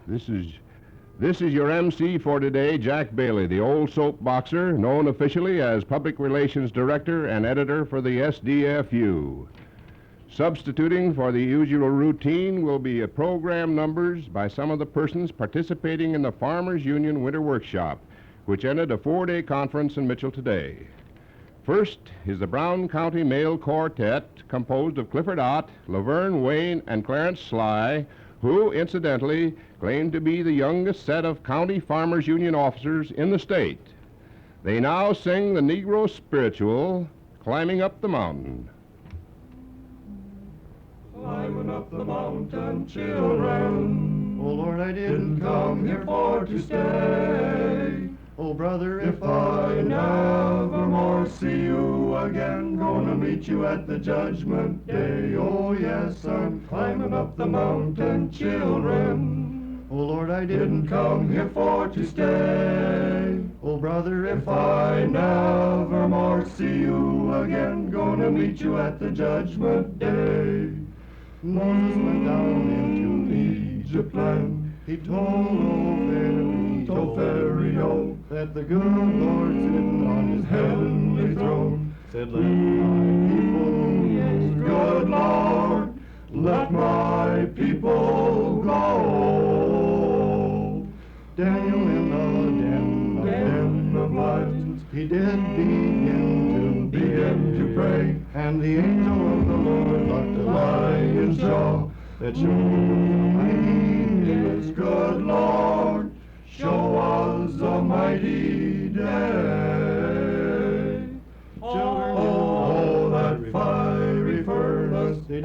This is your MC for today, Jack Bailey, the old soap boxer, known officially as Public Relations Director and Editor for the SDFU. Substituting for the usual routine will be program numbers by some of the persons participating in the Farmers Union Winter Workshop, which ended a 4-day conference in Mitchell today. First is the Brown County Male Quartet, composed of Clifford Ott, Laverne Wayne, and Clarence Sly, who, incidentally, claim to be the youngest set of County Farmers Union officers in the state. They now sing the Negro spiritual, Climbing Up the Mountain. Climbing up the mountain, children. Oh, Lord, I didn't come here for to stay. Oh, brother, if I never more see you again, gonna meet you at the judgment day. Oh, yes, I'm climbing up the mountain, children. Oh, Lord, I didn't come here for to stay. Oh, brother, if I never more see you again, gonna meet you at the judgment day. Moses went down into Egypt land. He told Pharaoh that the good Lord sitting on his heavenly throne said, let my people, yes, good Lord, let my people go. Daniel in the den of lions, he did begin to pray, and the angel of the Lord locked the lion's jaw, that shows mighty is good Lord, show us a mighty day. Oh, that fiery furnace, they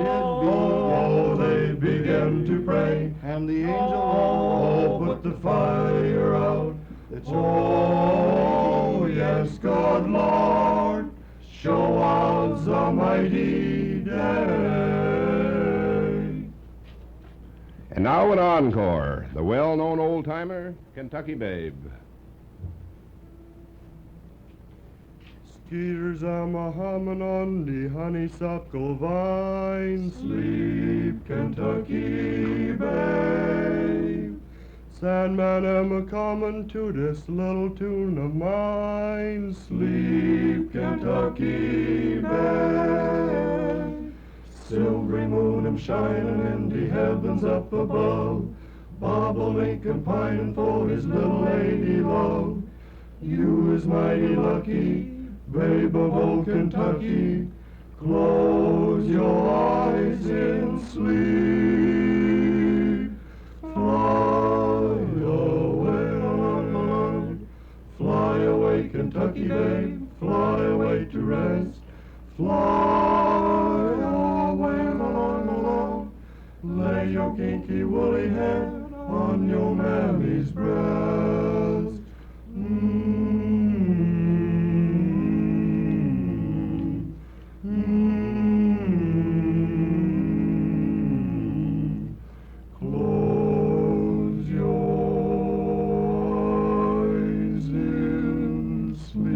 began to pray, and the angel put the fire out, that oh, yes, good Lord, show us a mighty day. And now an encore, the well-known old-timer, Kentucky Babe. Skeeters am a humming on the honeysuckle vine. Sleep, Kentucky Babe. Sandman am a comin' to this little tune of mine. Sleep, Kentucky Babe. Silvery moon am shining in the heavens up above. Bobolink am pining for his little lady love. You is mighty lucky, babe of old Kentucky. Close your eyes in sleep. Fly away, Kentucky babe, fly away to rest. Fly away, along, lay your kinky woolly head on your mammy's breast. Close your eyes in sleep.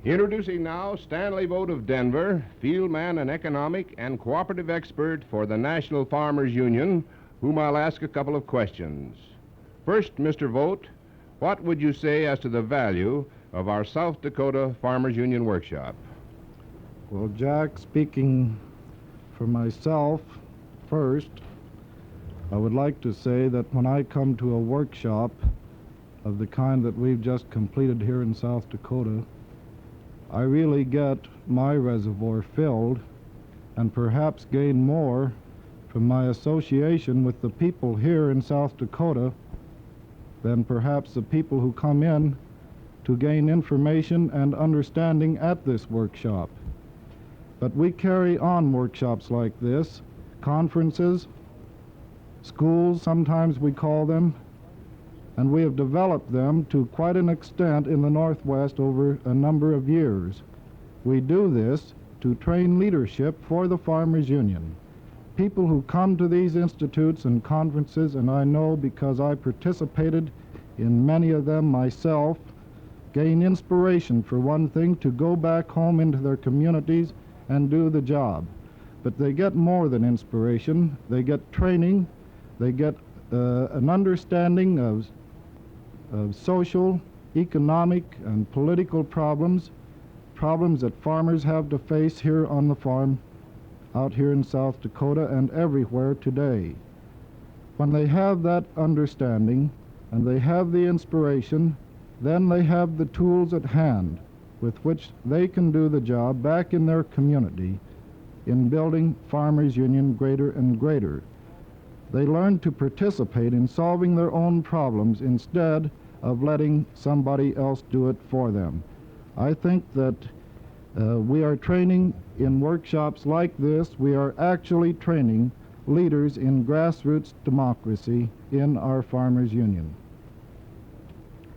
Introducing now Stanley Vote of Denver, fieldman and economic and cooperative expert for the National Farmers Union, whom I'll ask a couple of questions. First, Mr. Vote, what would you say as to the value of our South Dakota Farmers Union Workshop? Well, Jack, speaking for myself first, I would like to say that when I come to a workshop of the kind that we've just completed here in South Dakota, I really get my reservoir filled and perhaps gain more from my association with the people here in South Dakota than perhaps the people who come in to gain information and understanding at this workshop. But we carry on workshops like this, conferences, schools, sometimes we call them, and we have developed them to quite an extent in the Northwest over a number of years. We do this to train leadership for the Farmers Union. People who come to these institutes and conferences, and I know because I participated in many of them myself, gain inspiration, for one thing, to go back home into their communities and do the job. But they get more than inspiration. They get training. They get an understanding of social, economic, and political problems that farmers have to face here on the farm, out here in South Dakota and everywhere today. When they have that understanding and they have the inspiration, then they have the tools at hand with which they can do the job back in their community in building Farmers Union greater and greater. They learn to participate in solving their own problems instead of letting somebody else do it for them. I think that we are training in workshops like this. We are actually training leaders in grassroots democracy in our Farmers Union.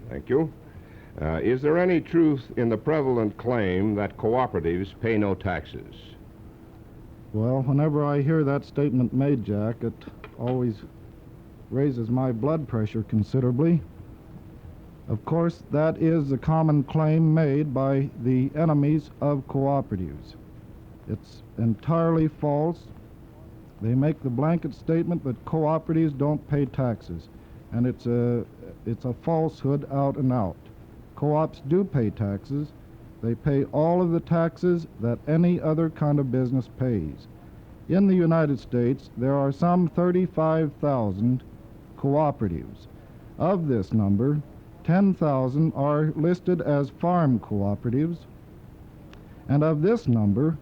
Thank you. Is there any truth in the prevalent claim that cooperatives pay no taxes? Well, whenever I hear that statement made, Jack, it always raises my blood pressure considerably. Of course, that is the common claim made by the enemies of cooperatives. It's entirely false. They make the blanket statement that cooperatives don't pay taxes, and it's a falsehood out and out. Co-ops do pay taxes. They pay all of the taxes that any other kind of business pays. In the United States, there are some 35,000 cooperatives. Of this number, 10,000 are listed as farm cooperatives, and of this number,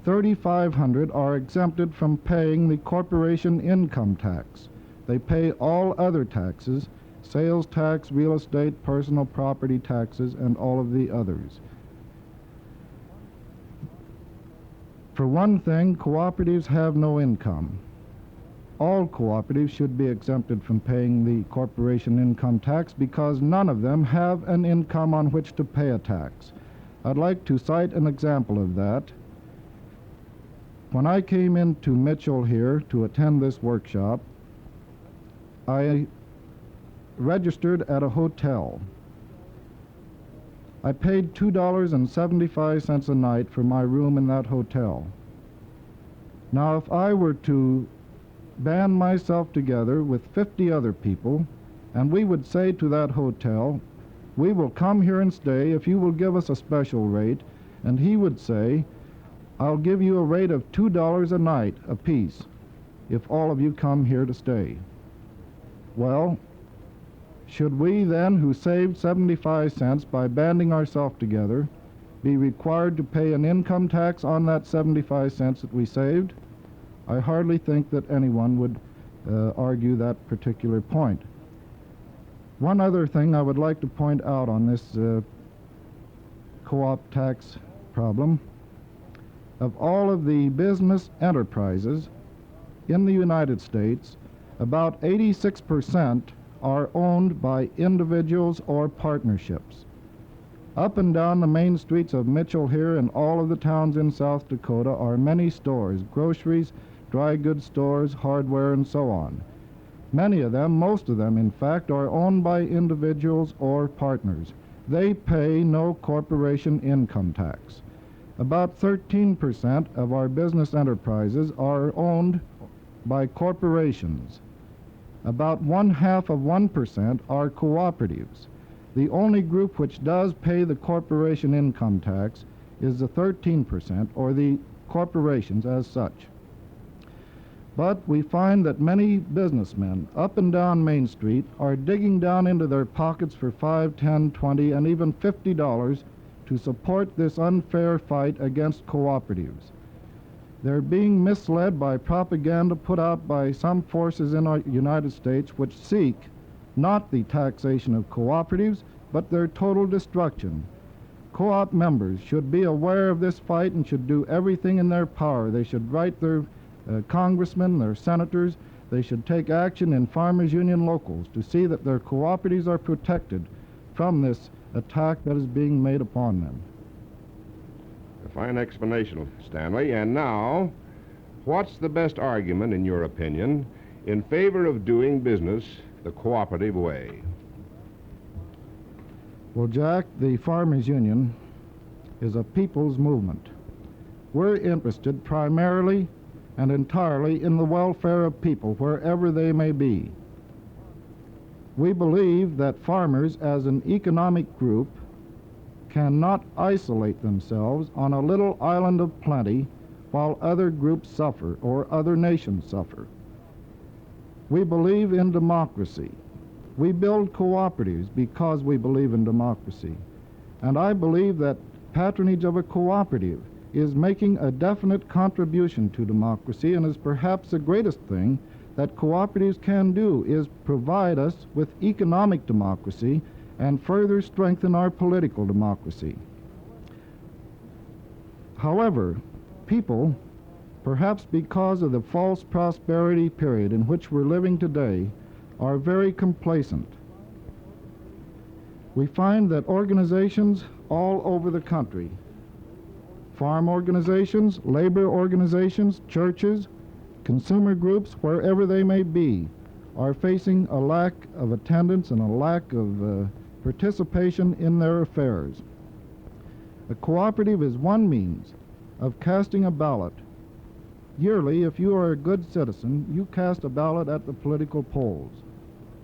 3,500 are exempted from paying the corporation income tax. They pay all other taxes, sales tax, real estate, personal property taxes, and all of the others. For one thing, cooperatives have no income. All cooperatives should be exempted from paying the corporation income tax because none of them have an income on which to pay a tax. I'd like to cite an example of that. When I came into Mitchell here to attend this workshop, I registered at a hotel. I paid $2.75 a night for my room in that hotel. Now, if I were to band myself together with 50 other people, and we would say to that hotel, we will come here and stay if you will give us a special rate, and he would say, I'll give you a rate of $2 a night apiece if all of you come here to stay. Well, should we then, who saved 75 cents by banding ourselves together, be required to pay an income tax on that 75 cents that we saved? I hardly think that anyone would argue that particular point. One other thing I would like to point out on this co-op tax problem. Of all of the business enterprises in the United States, about 86% are owned by individuals or partnerships. Up and down the main streets of Mitchell here and all of the towns in South Dakota are many stores, groceries, dry goods stores, hardware, and so on. Many of them, most of them in fact, are owned by individuals or partners. They pay no corporation income tax. About 13% of our business enterprises are owned by corporations. About 1/2% are cooperatives. The only group which does pay the corporation income tax is the 13%, or the corporations as such. But we find that many businessmen up and down Main Street are digging down into their pockets for $5, $10, $20, and even $50 to support this unfair fight against cooperatives. They're being misled by propaganda put out by some forces in our United States which seek not the taxation of cooperatives, but their total destruction. Co-op members should be aware of this fight and should do everything in their power. They should write their congressmen, their senators. They should take action in Farmers Union locals to see that their cooperatives are protected from this attack that is being made upon them. Fine explanation, Stanley. And now, what's the best argument, in your opinion, in favor of doing business the cooperative way? Well, Jack, the Farmers Union is a people's movement. We're interested primarily and entirely in the welfare of people, wherever they may be. We believe that farmers, as an economic group, cannot isolate themselves on a little island of plenty while other groups suffer or other nations suffer. We believe in democracy. We build cooperatives because we believe in democracy. And I believe that patronage of a cooperative is making a definite contribution to democracy, and is perhaps the greatest thing that cooperatives can do, is provide us with economic democracy and further strengthen our political democracy. However, people, perhaps because of the false prosperity period in which we're living today, are very complacent. We find that organizations all over the country, farm organizations, labor organizations, churches, consumer groups, wherever they may be, are facing a lack of attendance and a lack of participation in their affairs. A cooperative is one means of casting a ballot. Yearly, if you are a good citizen, you cast a ballot at the political polls.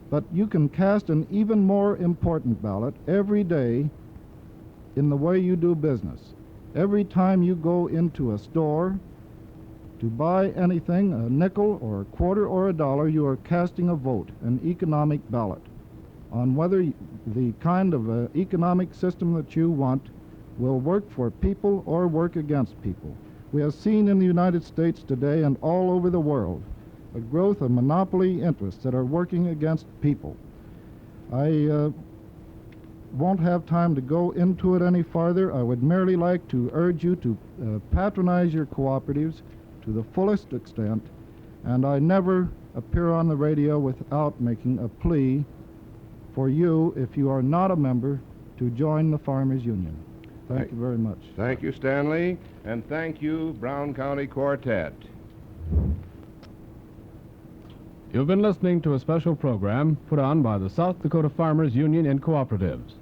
But you can cast an even more important ballot every day in the way you do business. Every time you go into a store to buy anything, a nickel or a quarter or a dollar, you are casting a vote, an economic ballot, on whether the kind of economic system that you want will work for people or work against people. We have seen in the United States today and all over the world a growth of monopoly interests that are working against people. I won't have time to go into it any farther. I would merely like to urge you to patronize your cooperatives to the fullest extent, and I never appear on the radio without making a plea for you, if you are not a member, to join the Farmers Union. Thank you very much. Thank you, Stanley, and thank you, Brown County Quartet. You've been listening to a special program put on by the South Dakota Farmers Union and Cooperatives.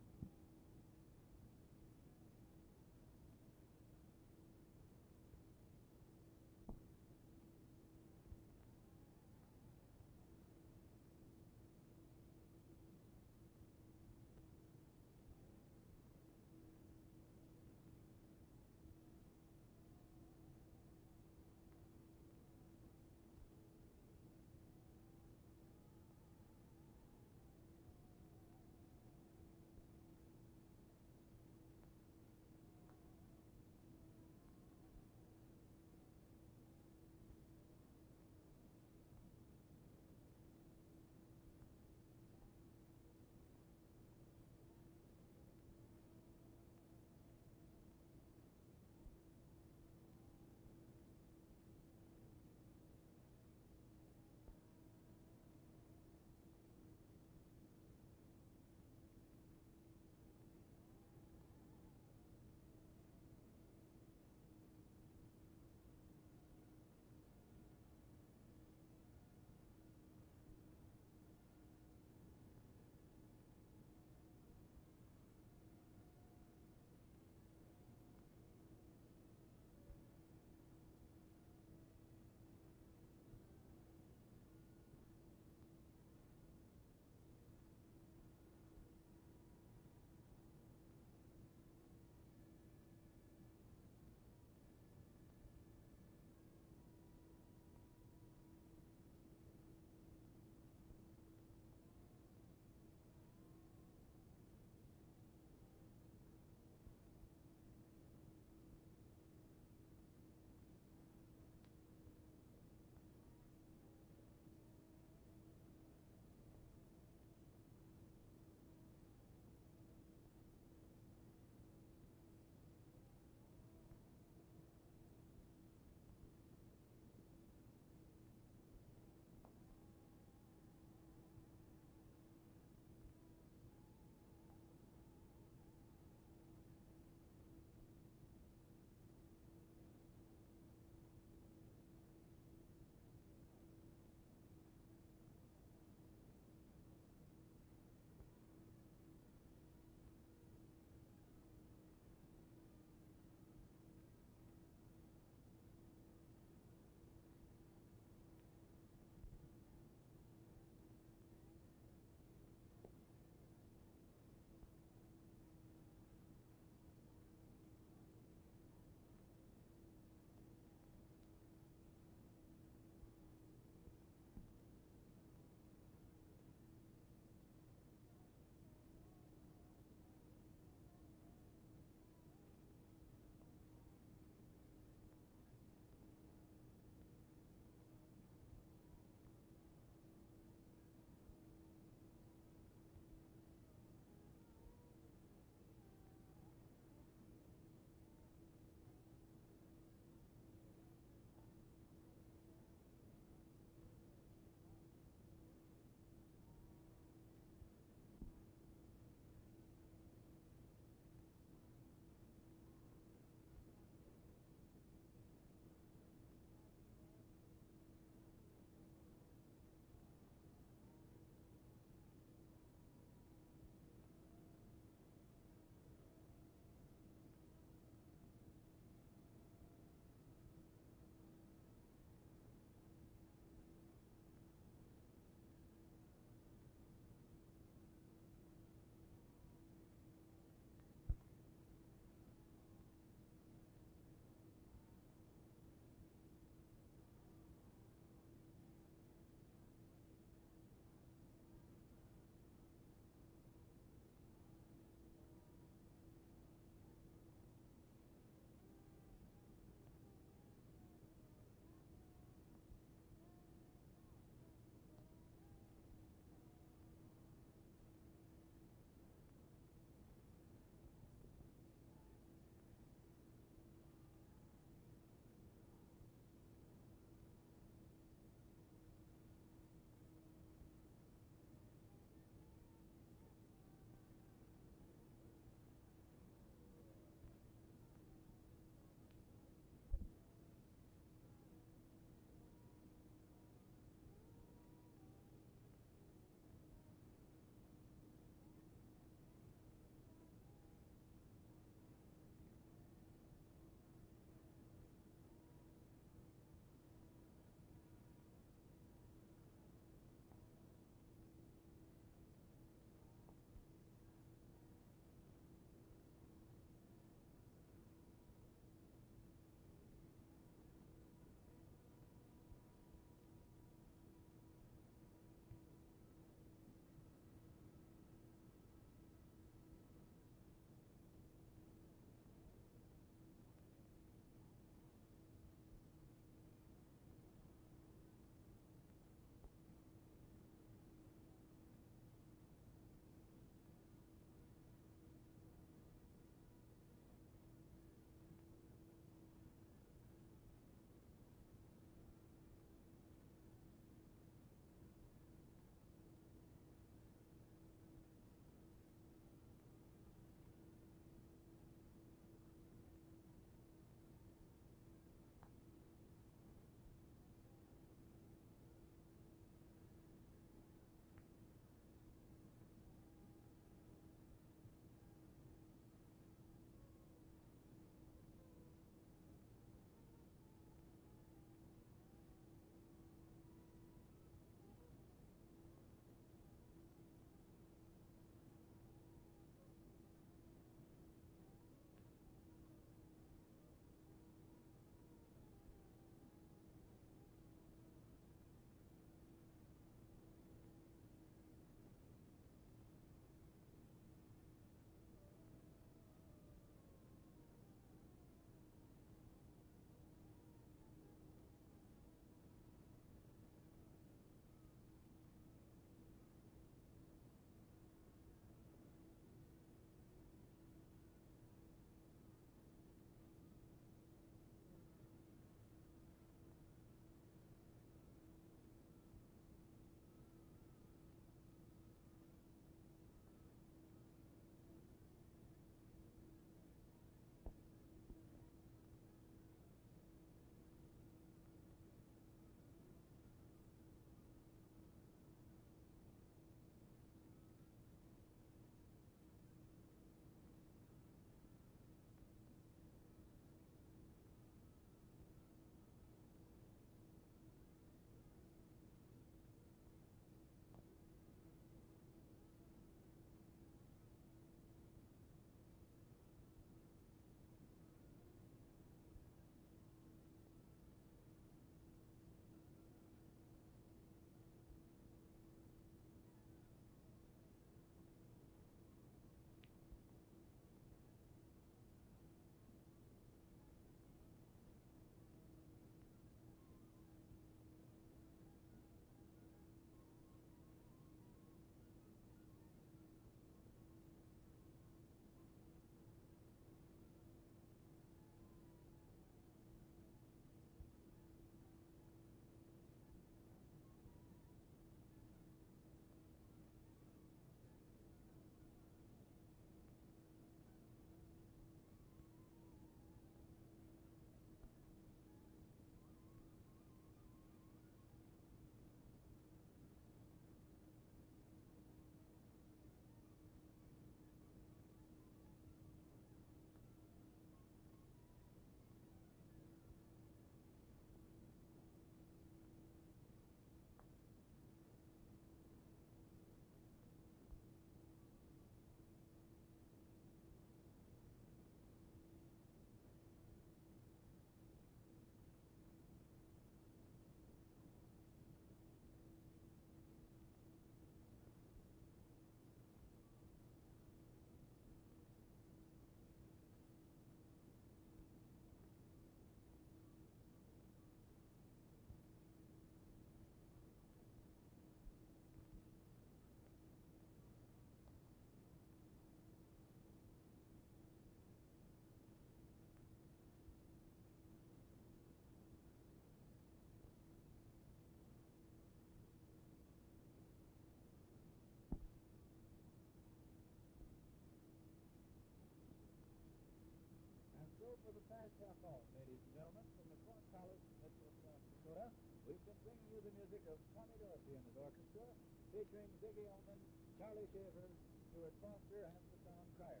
So for the past half hour, ladies and gentlemen, from the Clark Palace in Mitchell, South Dakota, we've been bringing you the music of Tommy Dorsey and his orchestra, featuring Ziggy Ullman, Charlie Shavers, Stuart Foster, and the Sound Crier.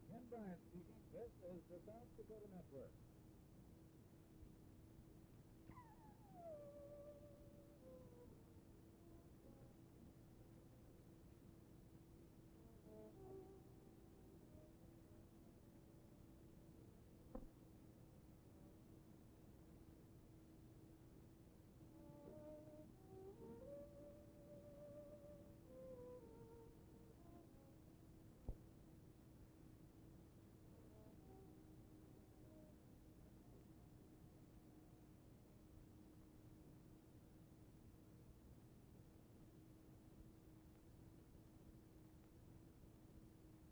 Ken Bryant speaking. This is the South Dakota Network.